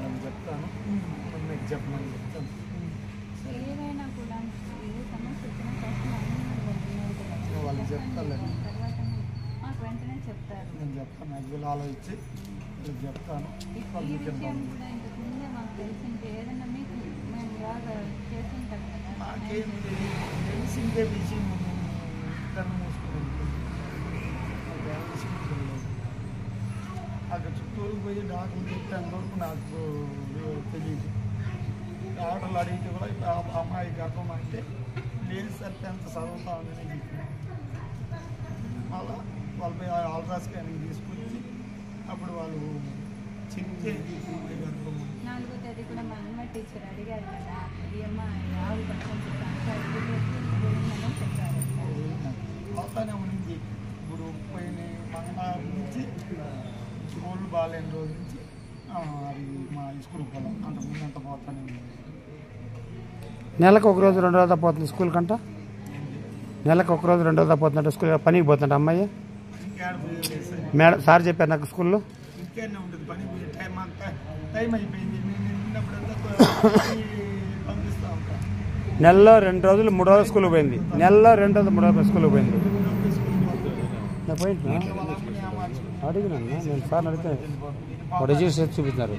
Madam చెప్తాను, మీకు చెప్పమని చెప్తాను. ఏదైనా కూడా ఏ సమస్య వచ్చినా వాళ్ళు చెప్తారులేండి, తర్వాత మాకు వెంటనే చెప్తారు. నేను చెప్తాను, యాక్చువల్ ఆలోచించి మీకు చెప్తాను. ఈ విషయం కూడా ఇంతకు ముందే మాకు తెలిసింటే ఏదైనా మీకు మేము బాగా చేస్తుంటాం కదా. నాకేం తెలిసిందే విషయం కన్ను మూసుకుని అక్కడ చుట్టూరు పోయి డాక్టర్లు చెప్పేంత వరకు నాకు తెలియదు. డాక్టర్లు అడిగితే కూడా ఇప్పుడు ఆ అమ్మాయి గర్భం అంటే లేదు సార్ 10th చదువుతా ఉందని చెప్పిన. మళ్ళా వాళ్ళపై అల్ట్రా స్కానింగ్ తీసుకొచ్చి అప్పుడు వాళ్ళు చెప్తే గర్భం. 4వ తేదీ కూడా మా అమ్మ టీచర్ అడిగారు కదా, ఈ అమ్మాయి ఆవు కొంచెం చెప్పారు అవుతానే ఉంది. ఇప్పుడు పోయిన మంగళవారం నుంచి స్కూల్ బాగాలేని రోజు నుంచి అది మా స్కూల్కి పోదాం, అంతకుముందు అంత పోతానే ఉంది. నెలకు 1 రోజు 2 రోజులు పోతుంది స్కూల్ కంట. నెలకు 1 రోజు 2 రోజులు పోతుందంట స్కూల్. పనికి పోతుంట అమ్మాయి. మేడం సార్ చెప్పారు నాకు స్కూల్లో ఇంకేనే ఉంటుంది పని. టైం అయిపోయింది, పంపిస్తూ ఉంటాను. నెలలో 2 రోజులు 3 రోజులు స్కూల్కి పోయింది. నెలలో 2 రోజులు 3 రోజులు స్కూల్కి పోయింది. నేను పోయింటున్నా అడిగినా నేను సార్ అడిగితే రిజిస్టర్ చూపిస్తున్నారు.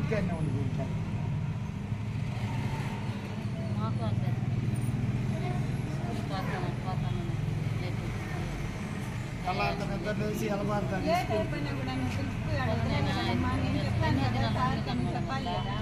అలా అంత నిద్ర లేచి ఎలబారుతాను. చెప్పాలి కదా.